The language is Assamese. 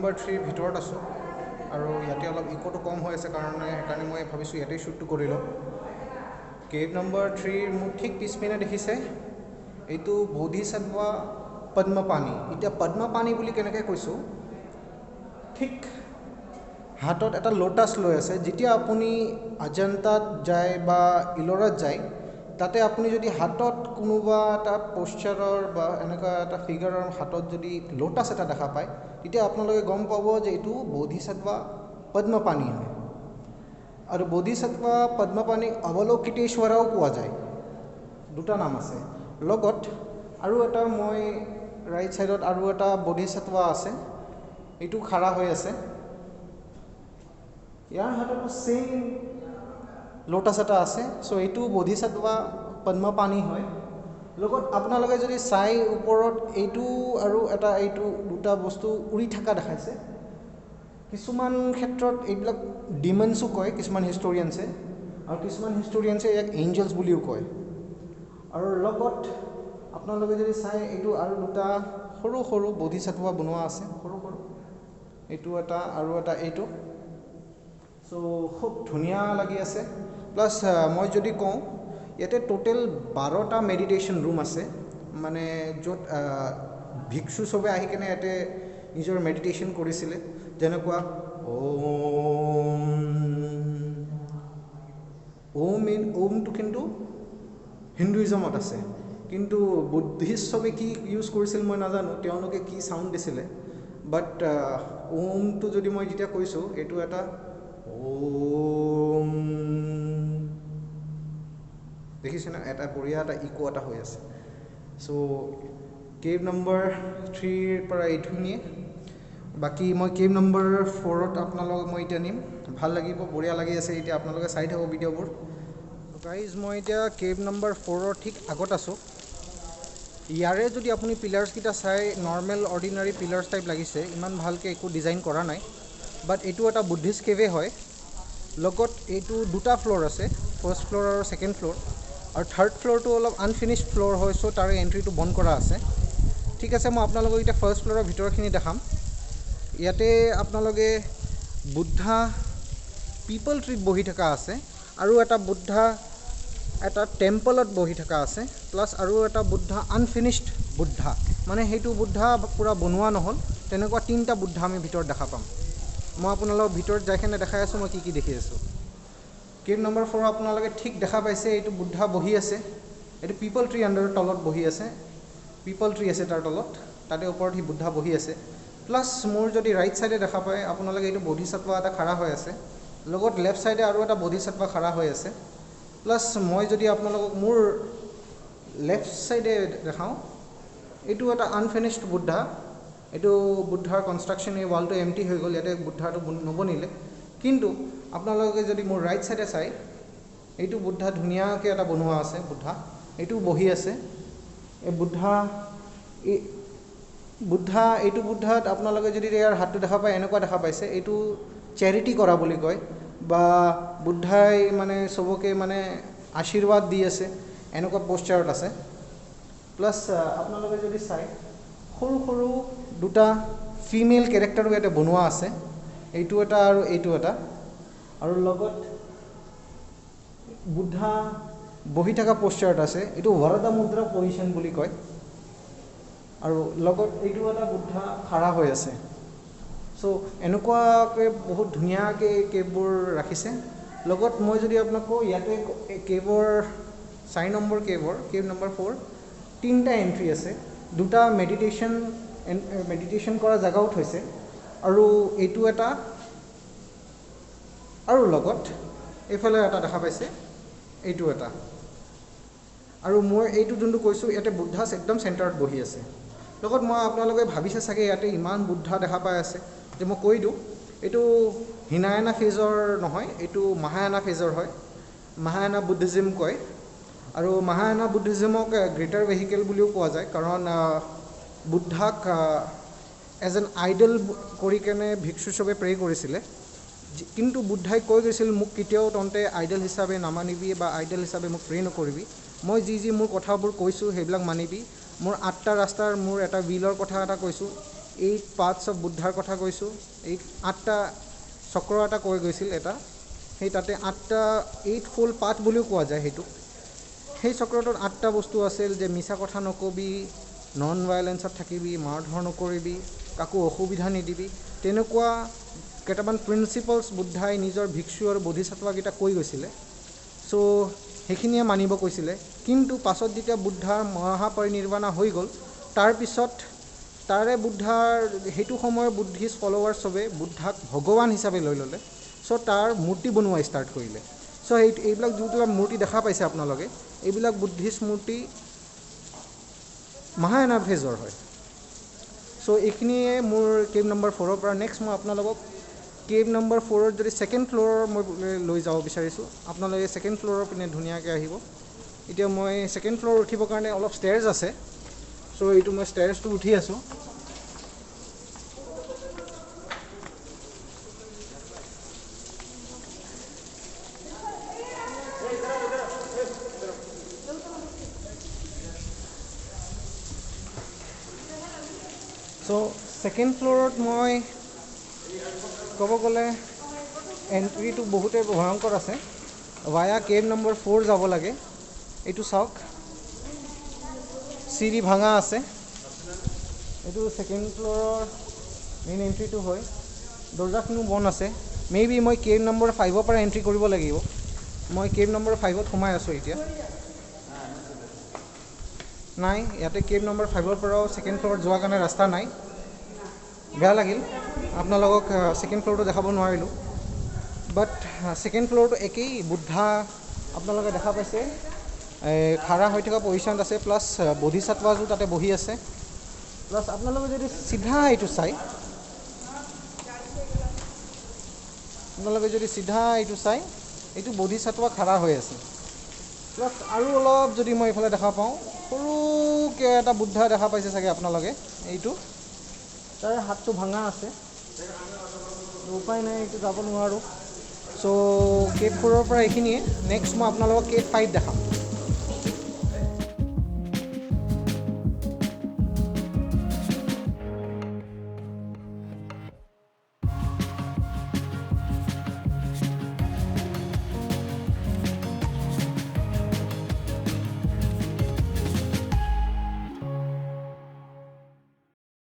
নম্বৰ 3 ভিতৰত আছোঁ আৰু ইয়াতে অলপ ইকোটো কম হৈ আছে সেইকাৰণে মই ভাবিছোঁ ইয়াতে শ্বুটটো কৰি লওঁ কেভ নম্বৰ 3 মোৰ ঠিক পিছপিনে দেখিছে এইটো বোধিসত্ত্ব পদ্মপাণি এতিয়া পদ্মপাণি বুলি কেনেকৈ কৈছোঁ ঠিক হাতত এটা লোটাছ লৈ আছে যেতিয়া আপুনি অজন্তাত যায় বা ইলোৰাত যায় তাতে আপুনি যদি হাতত কোনোবা এটা প'শ্চাৰৰ বা এনেকুৱা এটা ফিগাৰৰ হাতত যদি লোটাছ এটা দেখা পায় তেতিয়া আপোনালোকে গম পাব যে এইটো বোধিসত্ত্ব পদ্মপাণি হয় আৰু বোধিসত্ত্ব পদ্মপাণি অৱলোকিতেশ্বৰাও পোৱা যায় দুটা নাম আছে লগত আৰু এটা মই ৰাইট সাইডত আৰু এটা বোধিসত্ত্ব আছে এইটো খাৰা হৈ আছে ইয়াৰ হাততো সেম লোটাছ এটা আছে সো এইটো বোধিসত্ত্ব পদ্মপাণি হয় লগত আপোনালোকে যদি চাই ওপৰত এইটো আৰু এটা এইটো দুটা বস্তু উৰি থকা দেখাইছে কিছুমান ক্ষেত্ৰত এইবিলাক ডিমনছো কয় কিছুমান হিষ্টৰিয়ানছে আৰু কিছুমান হিষ্টৰিয়ানছে ইয়াক এঞ্জেলছ বুলিও কয় আৰু লগত আপোনালোকে যদি চাই এইটো আৰু দুটা সৰু সৰু বোধিসত্ত্ব বনোৱা আছে সৰু সৰু এইটো এটা আৰু এটা এইটো সো খুব ধুনীয়া লাগি আছে প্লাছ মই যদি কওঁ ইয়াতে টোটেল 12টা মেডিটেশ্যন ৰুম আছে মানে য'ত ভিক্ষু চবে আহি কেনে ইয়াতে নিজৰ মেডিটেশ্যন কৰিছিলে যেনেকুৱা ওমটো কিন্তু হিন্দুইজমত আছে কিন্তু বুদ্ধিষ্ট চবে কি ইউজ কৰিছিল মই নাজানো তেওঁলোকে কি চাউণ্ড দিছিলে বাট ওমটো যদি মই যেতিয়া কৈছোঁ এইটো এটা ওম দেখিছে না এটা বঢ়িয়া এটা ইকো এটা হৈ আছে সো কেভ নম্বৰ 3 পৰা এইখিনিয়ে বাকী মই কেভ নম্বৰ 4ত আপোনালোকক মই এতিয়া নিম ভাল লাগিব বঢ়িয়া লাগি আছে এতিয়া আপোনালোকে চাই থাকক ভিডিঅ'বোৰ গাইজ মই এতিয়া কেভ নম্বৰ 4ৰ ঠিক আগত আছোঁ ইয়াৰে যদি আপুনি পিলাৰ্ছকেইটা চাই নৰ্মেল অৰ্ডিনাৰী পিলাৰ্ছ টাইপ লাগিছে ইমান ভালকৈ একো ডিজাইন কৰা নাই বাট এইটো এটা বুদ্ধিষ্ট কেভে হয় লগত এইটো দুটা ফ্ল'ৰ আছে ফাৰ্ষ্ট ফ্ল'ৰ আৰু ছেকেণ্ড ফ্ল'ৰ আৰু থাৰ্ড ফ্ল'ৰটো অলপ আনফিনিছড ফ্ল'ৰ হয় চ' তাৰে এণ্ট্ৰিটো বন্ধ কৰা আছে ঠিক আছে মই আপোনালোকক এতিয়া ফাৰ্ষ্ট ফ্ল'ৰৰ ভিতৰখিনি দেখাম ইয়াতে আপোনালোকে বুদ্ধা পিপল ট্ৰীত বহি থকা আছে আৰু এটা বুদ্ধা এটা টেম্পলত বহি থকা আছে প্লাছ আৰু এটা বুদ্ধা আনফিনিছড বুদ্ধা মানে সেইটো বুদ্ধা পূৰা বনোৱা নহ'ল তেনেকুৱা 3টা বুদ্ধা আমি ভিতৰত দেখা পাম মই আপোনালোকক ভিতৰত যাইকেনে দেখাই আছোঁ মই কি দেখি আছোঁ কেভ নম্বৰ 4 আপোনালোকে ঠিক দেখা পাইছে এইটো বুদ্ধা বহি আছে এইটো পিপল ট্ৰী আণ্ডাৰৰ তলত বহি আছে পিপল ট্ৰী আছে তাৰ তলত তাতে ওপৰত সি বুদ্ধা বহি আছে প্লাছ মোৰ যদি ৰাইট ছাইডে দেখা পায় আপোনালোকে এইটো বোধিসত্ত্ব এটা খাৰা হৈ আছে লগত লেফ্ট ছাইডে আৰু এটা বোধিসত্ত্ব খাৰা হৈ আছে প্লাছ মই যদি আপোনালোকক মোৰ লেফ্ট ছাইডে দেখাওঁ এইটো এটা আনফিনিছড বুদ্ধা এইটো বুদ্ধাৰ কনষ্ট্ৰাকশ্যন এই ৱালটো এমটি হৈ গ'ল ইয়াতে বুদ্ধাটো নবনিলে কিন্তু আপোনালোকে যদি মোৰ ৰাইট ছাইডে চাই এইটো বুদ্ধা ধুনীয়াকৈ এটা বনোৱা আছে বুদ্ধা এইটো বহি আছে এই এইটো বুদ্ধাত আপোনালোকে যদি ইয়াৰ হাতটো দেখা পায় এনেকুৱা দেখা পাইছে এইটো চেৰিটি কৰা বুলি কয় বা বুদ্ধাই মানে চবকে মানে আশীৰ্বাদ দি আছে এনেকুৱা প'শ্চাৰত আছে প্লাছ আপোনালোকে যদি চাই সৰু সৰু দুটা ফিমেল কেৰেক্টাৰো ইয়াতে বনোৱা আছে এইটো এটা আৰু এইটো এটা আৰু লগত বুদ্ধা বহি থকা প'শ্চাৰত আছে এইটো বৰদা মুদ্ৰা পজিশ্যন বুলি কয় আৰু লগত এইটো এটা বুদ্ধা খাৰা হৈ আছে চ' এনেকুৱাকৈ বহুত ধুনীয়াকৈ কেভবোৰ ৰাখিছে লগত মই যদি আপোনাক কওঁ ইয়াতে কেভৰ 4 নম্বৰ কেভ নম্বৰ 4 3টা এণ্ট্ৰি আছে দুটা মেডিটেশ্যন কৰা জেগাও থৈছে আৰু এইটো এটা আৰু লগত এইফালে এটা দেখা পাইছে এইটো এটা আৰু মই এইটো যোনটো কৈছোঁ ইয়াতে বুদ্ধা একদম চেণ্টাৰত বহি আছে লগত মই আপোনালোকে ভাবিছে চাগে ইয়াতে ইমান বুদ্ধা দেখা পাই আছে যে মই কৈ দিওঁ এইটো হিনায়ানা ফেজৰ নহয় এইটো মহায়ানা ফেজৰ হয় মহায়ানা বুদ্ধিজিম কয় আৰু মহায়ানা বুদ্ধিজিমক গ্ৰেটাৰ ভেহিকেল বুলিও কোৱা যায় কাৰণ বুদ্ধাক এজ এন আইডল কৰি কেনে ভিক্ষু চবে প্ৰে কৰিছিলে কিন্তু বুদ্ধাই কৈ গৈছিল মোক কেতিয়াও তহঁতে আইডল হিচাপে নামানিবি বা আইডল হিচাপে মোক প্ৰে নকৰিবি মই যি মোৰ কথাবোৰ কৈছোঁ সেইবিলাক মানিবি মোৰ 8টা ৰাস্তাৰ মোৰ এটা বিলৰ কথা এটা কৈছোঁ 8 পাৰ্টছ অফ বুদ্ধাৰ কথা কৈছোঁ। 8টা চক্ৰ এটা কৈ গৈছিল এটা, সেই তাতে 8টা 8-fold পাথ বুলিও কোৱা যায় সেইটোক। সেই চক্ৰটোত 8টা বস্তু আছিল যে মিছা কথা নকবি, নন ভাইলেঞ্চত থাকিবি, মাৰধৰ নকৰিবি, কাকো অসুবিধা নিদিবি, তেনেকুৱা কেইটামান প্ৰিন্সিপলছ বুদ্ধাই নিজৰ ভিক্ষু আৰু বোধিসত্ত্বকেইটা কৈ গৈছিলে। চ' সেইখিনিয়ে মানিব কৈছিলে। কিন্তু পাছত যেতিয়া বুদ্ধাৰ মহাপৰিনিৰ্বাণ হৈ গ'ল, তাৰপিছত তাৰে বুদ্ধাৰ সেইটো সময়ৰ বুদ্ধিষ্ট ফলোৱাৰ্ছ চবে বুদ্ধাক ভগৱান হিচাপে লৈ ল'লে। চ' তাৰ মূৰ্তি বনোৱা ষ্টাৰ্ট কৰিলে। চ' এইবিলাক যোনবিলাক মূৰ্তি দেখা পাইছে আপোনালোকে, এইবিলাক বুদ্ধিষ্ট মূৰ্তি মহায়ানা ফেজৰ হয়। চ' এইখিনিয়ে মোৰ কেভ নম্বৰ 4ৰ পৰা। নেক্সট মই আপোনালোকক কেভ নম্বৰ 4ৰ যদি ছেকেণ্ড ফ্ল'ৰৰ মই লৈ যাব বিচাৰিছোঁ, আপোনালোকে ছেকেণ্ড ফ্ল'ৰৰ পিনে ধুনীয়াকৈ আহিব। এতিয়া মই ছেকেণ্ড ফ্ল'ৰ উঠিবৰ কাৰণে অলপ ষ্টেয়াৰ্ছ আছে। চ' এইটো মই ষ্টেয়াৰ্ছটো উঠি আছোঁ। চ' ছেকেণ্ড ফ্ল'ৰত মই ক'ব গ'লে এণ্ট্ৰিটো বহুতেই ভয়ংকৰ আছে। ভায়া কেভ নম্বৰ 4 যাব লাগে। এইটো চাওক, চিৰি ভাঙা আছে। এইটো ছেকেণ্ড ফ্ল'ৰৰ মেইন এণ্ট্ৰিটো হয়। দৰ্জাখিনিও বন্ধ আছে। মে' বি মই কেভ নম্বৰ 5ৰ পৰা এণ্ট্ৰি কৰিব লাগিব। মই কেভ নম্বৰ 5ত সোমাই আছোঁ এতিয়া। নাই, ইয়াতে কেভ নম্বৰ 5ৰ পৰাও ছেকেণ্ড ফ্ল'ৰত যোৱাৰ কাৰণে ৰাস্তা নাই। বেয়া লাগিল আপোনালোকক ছেকেণ্ড ফ্ল'ৰটো দেখাব নোৱাৰিলোঁ। বাট ছেকেণ্ড ফ্ল'ৰটো একেই, বুদ্ধা আপোনালোকে দেখা পাইছে খাৰা হৈ থকা পজিশ্যনত আছে, প্লাছ বোধিসত্ত্বও তাতে বহি আছে। প্লাছ আপোনালোকে যদি চিধা এইটো চাই, এইটো বোধিসত্ত্ব খাৰা হৈ আছে। প্লাছ আৰু অলপ যদি মই এইফালে দেখা পাওঁ, সৰুকৈ এটা বুদ্ধা দেখা পাইছে চাগে আপোনালোকে, এইটো তাৰ হাতটো ভাঙা আছে। উপায় নাই, এইটো যাব নোৱাৰোঁ। চ' কেভ 4ৰ পৰা এইখিনিয়ে। নেক্সট মই আপোনালোকক কেভ 5 দেখাম।